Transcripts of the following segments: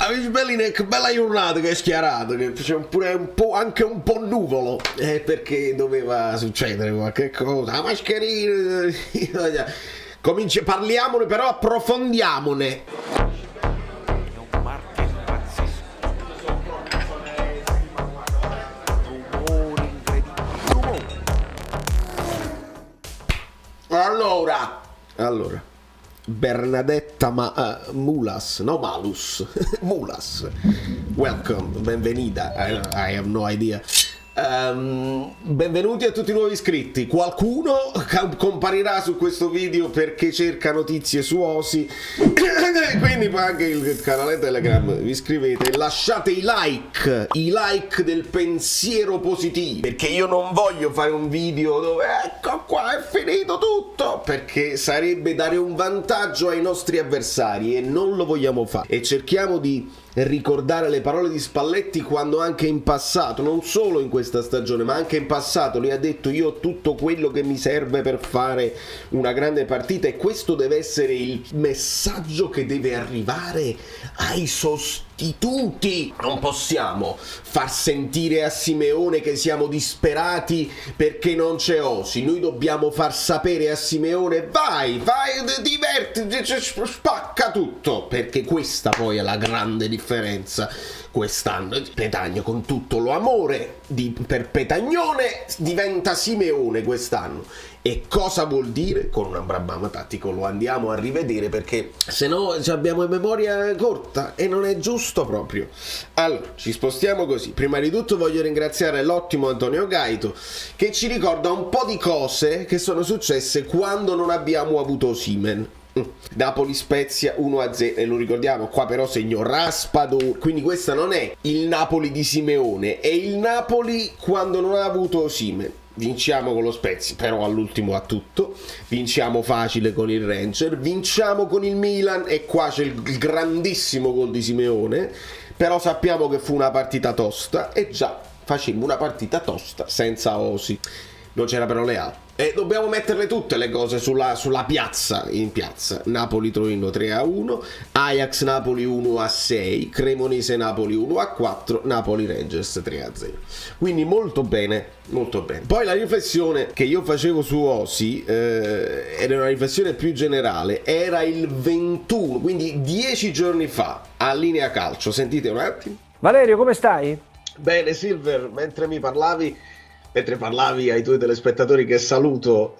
Amici belli, che bella giornata che è schiarata, che c'è pure anche un po' nuvolo, perché doveva succedere qualche cosa. La mascherina, parliamone, però approfondiamone. Allora, Bernadetta Mulas, no Malus, Mulas, welcome, benvenida, I have no idea. Benvenuti a tutti i nuovi iscritti. Qualcuno comparirà su questo video perché cerca notizie su Osi, quindi poi anche il canale Telegram, vi iscrivete e lasciate i like del pensiero positivo, perché io non voglio fare un video dove ecco qua è finito tutto, perché sarebbe dare un vantaggio ai nostri avversari e non lo vogliamo fare, e cerchiamo di ricordare le parole di Spalletti quando anche in passato, non solo in questa stagione ma anche in passato, lui ha detto: io ho tutto quello che mi serve per fare una grande partita, e questo deve essere il messaggio che deve arrivare ai sostituti. Non possiamo far sentire a Simeone che siamo disperati perché non c'è Osi, noi dobbiamo far sapere a Simeone: vai, divertiti, spacca tutto, perché questa poi è la grande differenza quest'anno. Petagno, con tutto lo amore per Petagnone, diventa Simeone quest'anno. E cosa vuol dire? Con un Amrabat tattico lo andiamo a rivedere, perché se no abbiamo memoria corta e non è giusto proprio. Allora, ci spostiamo così. Prima di tutto voglio ringraziare l'ottimo Antonio Gaito, che ci ricorda un po' di cose che sono successe quando non abbiamo avuto Osimhen. Napoli Spezia 1-0, e lo ricordiamo qua, però segno Raspadori, quindi questa non è il Napoli di Simeone, è il Napoli quando non ha avuto Osimhen. Vinciamo con lo Spezia, però all'ultimo ha tutto, vinciamo facile con il Ranger, vinciamo con il Milan, e qua c'è il grandissimo gol di Simeone, però sappiamo che fu una partita tosta, e già facemmo una partita tosta senza Osi. Non c'era però Leao. E dobbiamo metterle tutte le cose sulla piazza, in piazza. Napoli-Torino 3-1, Ajax-Napoli 1-6, Cremonese-Napoli 1-4, Napoli-Rangers 3-0. Quindi molto bene, molto bene. Poi la riflessione che io facevo su Osi era una riflessione più generale, era il 21, quindi 10 giorni fa, a Linea Calcio. Sentite un attimo. Valerio, come stai? Bene, Silver, mentre parlavi ai tuoi telespettatori, che saluto,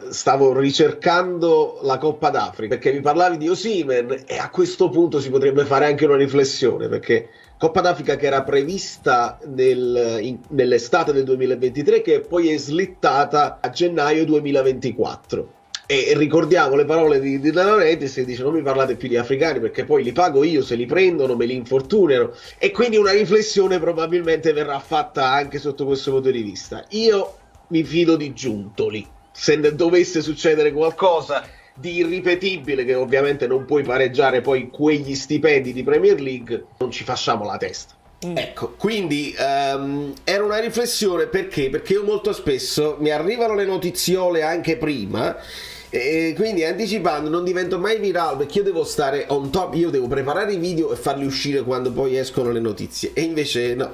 stavo ricercando la Coppa d'Africa, perché mi parlavi di Osimhen, e a questo punto si potrebbe fare anche una riflessione, perché Coppa d'Africa che era prevista nell'estate del 2023, che poi è slittata a gennaio 2024. E ricordiamo le parole di De Laurentiis, che dice: non mi parlate più di africani perché poi li pago io, se li prendono me li infortunano. E quindi una riflessione probabilmente verrà fatta anche sotto questo punto di vista. Io mi fido di Giuntoli, se dovesse succedere qualcosa di irripetibile, che ovviamente non puoi pareggiare poi quegli stipendi di Premier League, non ci facciamo la testa. Ecco, quindi era una riflessione, perché io molto spesso mi arrivano le notiziole anche prima, e quindi anticipando non divento mai virale, perché io devo stare on top, io devo preparare i video e farli uscire quando poi escono le notizie, e invece no,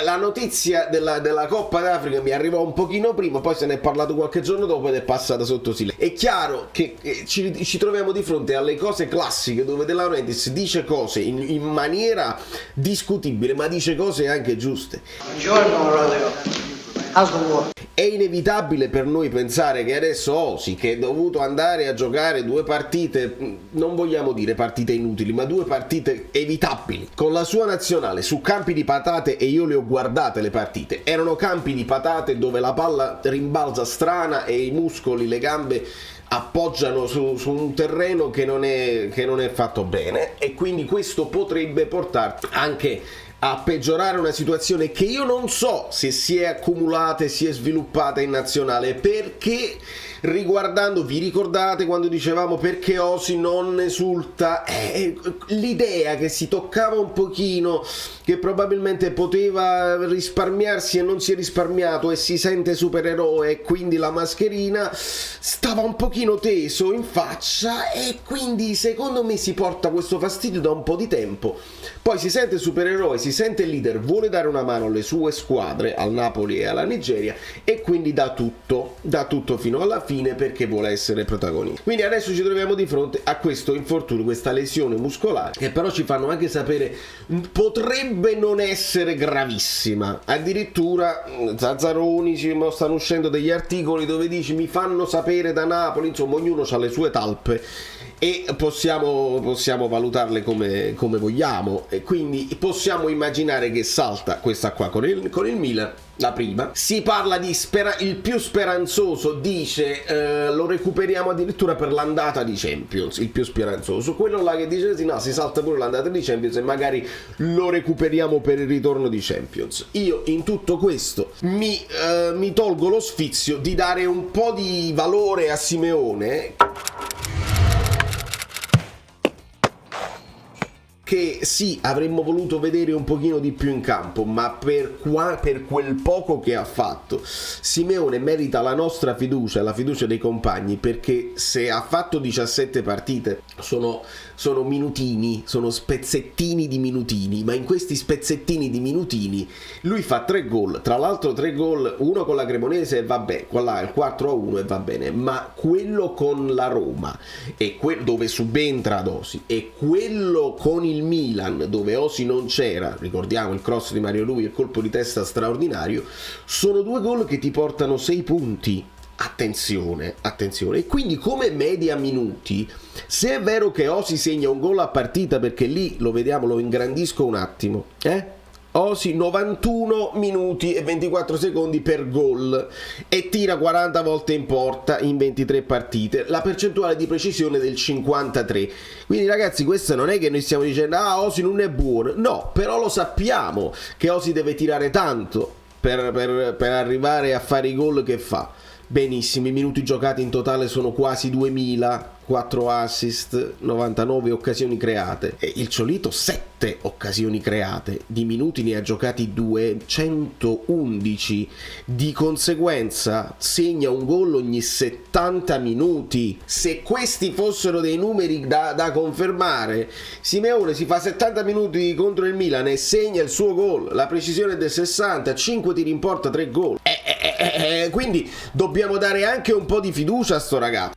la notizia della Coppa d'Africa mi arrivò un pochino prima, poi se ne è parlato qualche giorno dopo ed è passata sotto silenzio. È chiaro che ci troviamo di fronte alle cose classiche, dove De Laurentiis dice cose in maniera discutibile, ma dice cose anche giuste. Buongiorno Rodrigo. È inevitabile per noi pensare che adesso Osi, che è dovuto andare a giocare 2 partite, non vogliamo dire partite inutili, ma 2 partite evitabili con la sua nazionale su campi di patate, e io le ho guardate le partite, erano campi di patate dove la palla rimbalza strana e i muscoli, le gambe appoggiano su un terreno che non è fatto bene, e quindi questo potrebbe portarti anche a peggiorare una situazione che io non so se si è accumulata e si è sviluppata in nazionale, perché riguardando, vi ricordate quando dicevamo perché Osi non esulta, l'idea che si toccava un pochino che probabilmente poteva risparmiarsi e non si è risparmiato e si sente supereroe e quindi la mascherina stava un pochino teso in faccia, e quindi secondo me si porta questo fastidio da un po' di tempo. Poi si sente supereroe, si sente leader, vuole dare una mano alle sue squadre, al Napoli e alla Nigeria, e quindi dà tutto fino alla fine perché vuole essere protagonista. Quindi adesso ci troviamo di fronte a questo infortunio, questa lesione muscolare, che però ci fanno anche sapere potrebbe non essere gravissima. Addirittura Zazzaroni, stanno uscendo degli articoli dove dice mi fanno sapere da Napoli, insomma ognuno ha le sue talpe e possiamo valutarle come vogliamo, e quindi possiamo immaginare che salta questa qua con il Milan. La prima si parla di il più speranzoso, dice lo recuperiamo addirittura per l'andata di Champions, il più speranzoso, quello là che dice sì, no, si salta pure l'andata di Champions e magari lo recuperiamo per il ritorno di Champions. Io in tutto questo mi tolgo lo sfizio di dare un po' di valore a Simeone, che sì, avremmo voluto vedere un pochino di più in campo, ma per quel poco che ha fatto Simeone merita la nostra fiducia, la fiducia dei compagni, perché se ha fatto 17 partite sono minutini, sono spezzettini di minutini, ma in questi spezzettini di minutini lui fa 3 gol, tra l'altro 3 gol, uno con la Cremonese e vabbè, qua il 4-1 e va bene, ma quello con la Roma e dove subentra ad Osi, e quello con il Milan dove Osi non c'era, ricordiamo il cross di Mario Rui e il colpo di testa straordinario, sono 2 gol che ti portano 6 punti. Attenzione, e quindi come media minuti, se è vero che Osi segna un gol a partita, perché lì lo vediamo, lo ingrandisco un attimo, Osi 91 minuti e 24 secondi per gol e tira 40 volte in porta in 23 partite, la percentuale di precisione del 53. Quindi ragazzi, questo non è che noi stiamo dicendo Osi non è buono, no, però lo sappiamo che Osi deve tirare tanto per arrivare a fare i gol che fa. Benissimo, i minuti giocati in totale sono quasi 2000, 4 assist, 99 occasioni create, e il Ciolito 7 occasioni create, di minuti ne ha giocati 211, di conseguenza segna un gol ogni 70 minuti. Se questi fossero dei numeri da confermare, Simeone si fa 70 minuti contro il Milan e segna il suo gol, la precisione è del 60, 5 tiri in porta, 3 gol, quindi dobbiamo dare anche un po' di fiducia a sto ragazzo.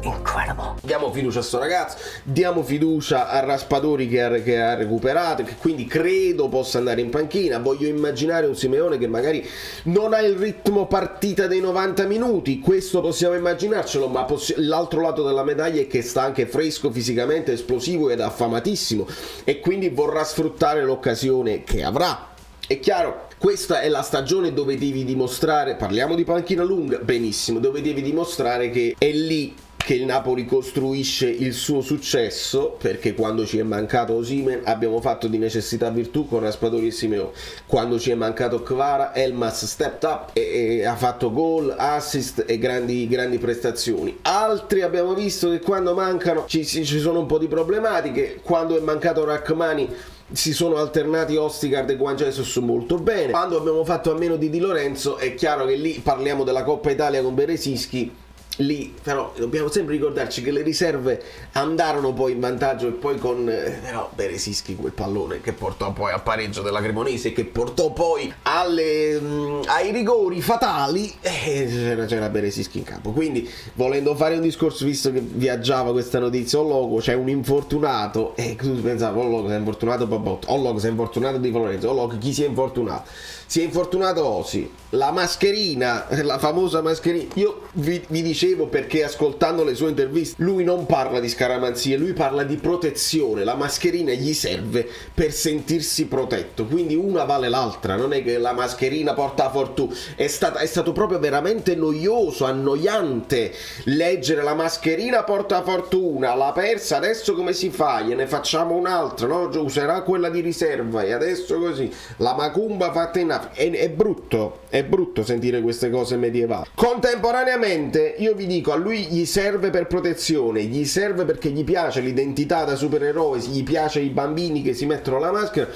Incredible. Diamo fiducia a sto ragazzo, diamo fiducia a Raspadori che ha recuperato, che quindi credo possa andare in panchina. Voglio immaginare un Simeone che magari non ha il ritmo partita dei 90 minuti, questo possiamo immaginarcelo, ma l'altro lato della medaglia è che sta anche fresco fisicamente, esplosivo ed affamatissimo, e quindi vorrà sfruttare l'occasione che avrà. È chiaro, questa è la stagione dove devi dimostrare, parliamo di panchina lunga, benissimo, dove devi dimostrare che è lì che il Napoli costruisce il suo successo, perché quando ci è mancato Osimhen abbiamo fatto di necessità virtù con Raspadori e Simeone, quando ci è mancato Kvara, Elmas stepped up e ha fatto gol, assist e grandi prestazioni. Altri abbiamo visto che quando mancano ci sono un po' di problematiche, quando è mancato Rachmani si sono alternati Ostigard e Juan Jesus molto bene, quando abbiamo fatto a meno di Di Lorenzo è chiaro che lì parliamo della Coppa Italia con Beresischi. Lì però dobbiamo sempre ricordarci che le riserve andarono poi in vantaggio, e poi con però Beresischi quel pallone che portò poi al pareggio della Cremonese, che portò poi ai rigori fatali, c'era Beresischi in campo. Quindi volendo fare un discorso, visto che viaggiava questa notizia, Loco c'è un infortunato, e tu pensavi Loco si è infortunato Babotto, Loco si è infortunato Di Lorenzo, Loco chi si è infortunato? Si è infortunato Osi, la mascherina, la famosa mascherina. Io vi dicevo dicevo, perché ascoltando le sue interviste lui non parla di scaramanzie, lui parla di protezione. La mascherina gli serve per sentirsi protetto, quindi una vale l'altra, non è che la mascherina porta fortuna. È stato proprio veramente noioso, annoiante leggere la mascherina porta fortuna, l'ha persa, adesso come si fa? Gliene facciamo un'altra, no? Userà quella di riserva e adesso così, la macumba fatta in Africa. È brutto sentire queste cose medievali. Contemporaneamente io vi dico, a lui gli serve per protezione, gli serve perché gli piace l'identità da supereroe, gli piace i bambini che si mettono la maschera.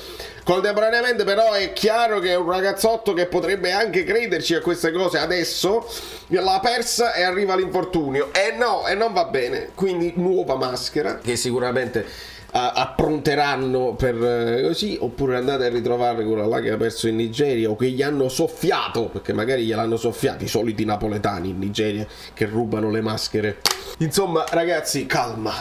Contemporaneamente però è chiaro che è un ragazzotto che potrebbe anche crederci a queste cose, adesso l'ha persa e arriva l'infortunio e no, e non va bene, quindi nuova maschera che sicuramente appronteranno per così, oppure andate a ritrovare quella là che ha perso in Nigeria o che gli hanno soffiato, perché magari gliel'hanno soffiato i soliti napoletani in Nigeria che rubano le maschere. Insomma ragazzi, calma,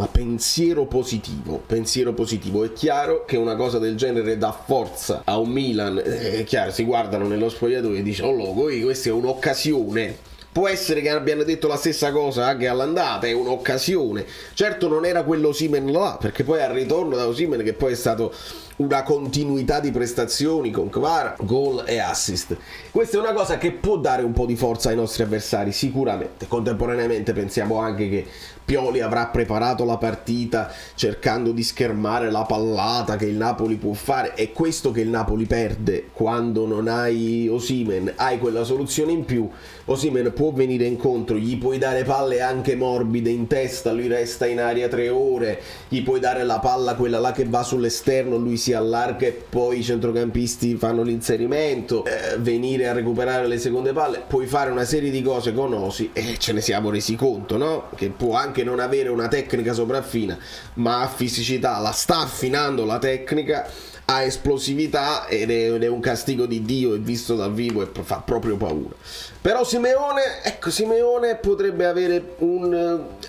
pensiero positivo. È chiaro che una cosa del genere dà forza a un Milan, è chiaro, si guardano nello spogliatoio e dicono oh, questa è un'occasione. Può essere che abbiano detto la stessa cosa anche all'andata, è un'occasione. Certo non era quello Osimhen là, perché poi al ritorno da Osimhen, che poi è stato una continuità di prestazioni con Kvara, gol e assist. Questa è una cosa che può dare un po' di forza ai nostri avversari, sicuramente. Contemporaneamente pensiamo anche che Pioli avrà preparato la partita cercando di schermare la pallata che il Napoli può fare. È questo che il Napoli perde quando non hai Osimhen, hai quella soluzione in più. Osimhen può venire incontro, gli puoi dare palle anche morbide in testa, lui resta in aria 3 ore, gli puoi dare la palla quella là che va sull'esterno, lui si allarga e poi i centrocampisti fanno l'inserimento, venire a recuperare le seconde palle, puoi fare una serie di cose con Osi e ce ne siamo resi conto, no? Che può anche non avere una tecnica sopraffina, ma ha fisicità, la sta affinando la tecnica, ha esplosività ed è un castigo di Dio, e visto dal vivo e fa proprio paura. Però Simeone potrebbe avere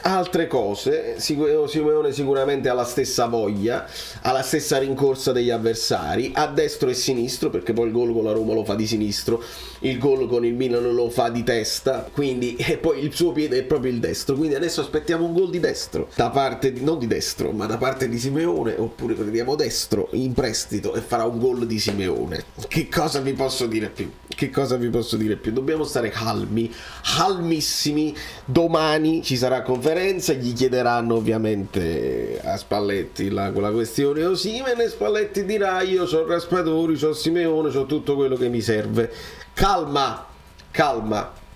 altre cose. Simeone sicuramente ha la stessa voglia, ha la stessa rincorsa degli avversari, a destro e sinistro, perché poi il gol con la Roma lo fa di sinistro, il gol con il Milan lo fa di testa, quindi, e poi il suo piede è proprio il destro, quindi adesso aspettiamo un gol di destro da parte non di destro, ma da parte di Simeone, oppure prendiamo destro in prestito e farà un gol di Simeone. Che cosa vi posso dire più? Dobbiamo stare calmissimi. Domani ci sarà conferenza, gli chiederanno ovviamente a Spalletti quella questione Osimhen, e Spalletti dirà io c'ho Raspadori, c'ho Simeone, c'ho tutto quello che mi serve. Calma,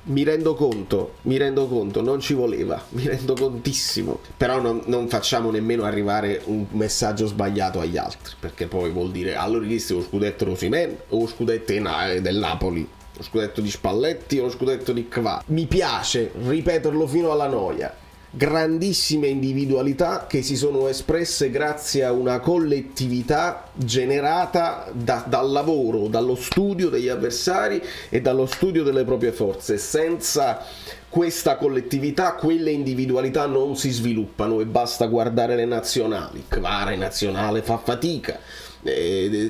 mi rendo conto, non ci voleva, mi rendo contissimo, però non facciamo nemmeno arrivare un messaggio sbagliato agli altri, perché poi vuol dire allora questo è lo scudetto Osimhen o lo scudetto del Napoli, lo scudetto di Spalletti o lo scudetto di Kvara. Mi piace ripeterlo fino alla noia. Grandissime individualità che si sono espresse grazie a una collettività generata dal lavoro, dallo studio degli avversari e dallo studio delle proprie forze. Senza questa collettività quelle individualità non si sviluppano, e basta guardare le nazionali. Kvara in nazionale fa fatica,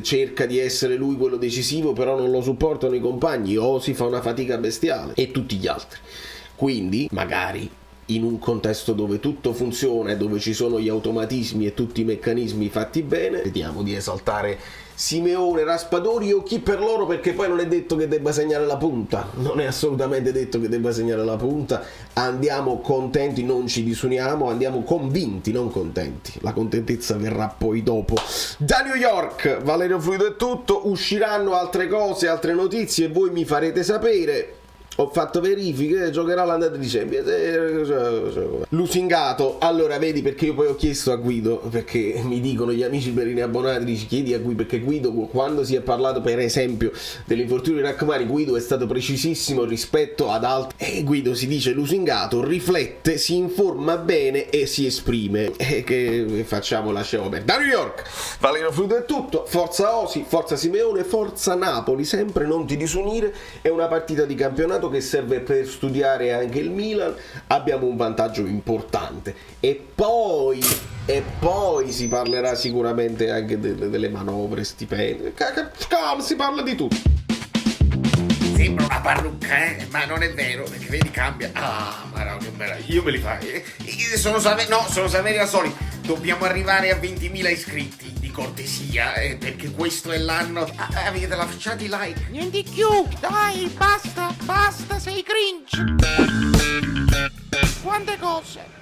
cerca di essere lui quello decisivo, però non lo supportano i compagni, o si fa una fatica bestiale, e tutti gli altri. Quindi magari in un contesto dove tutto funziona e dove ci sono gli automatismi e tutti i meccanismi fatti bene, vediamo di esaltare Simeone, Raspadori o chi per loro, perché poi non è detto che debba segnare la punta, non è assolutamente detto che debba segnare la punta. Andiamo contenti, non ci disuniamo, andiamo convinti, non contenti. La contentezza verrà poi dopo. Da New York, Valerio Fluido è tutto, usciranno altre cose, altre notizie e voi mi farete sapere. Ho fatto verifiche, giocherà l'andata di Champions. Lusingato. Allora vedi perché io poi ho chiesto a Guido, perché mi dicono gli amici berini abbonati, dici chiedi a Guido, perché Guido quando si è parlato per esempio dell'infortunio di Rachmani, Guido è stato precisissimo rispetto ad altri, e Guido si dice lusingato, riflette, si informa bene e si esprime, e che facciamo, lasciamo bene. Da New York Valerio Fluido è tutto, forza Osi, forza Simeone, forza Napoli, sempre non ti disunire, è una partita di campionato che serve per studiare anche il Milan, abbiamo un vantaggio importante, e poi si parlerà sicuramente anche delle manovre, stipendi, si parla di tutto. Sembra una la parrucca, ma non è vero, perché vedi cambia. Ah, ma no, che meraviglia, io me li fai. Sono Saverio Asoli. Dobbiamo arrivare a 20.000 iscritti, di cortesia, perché questo è l'anno. Avete lasciato i like. Niente più, dai, basta, sei cringe. Quante cose.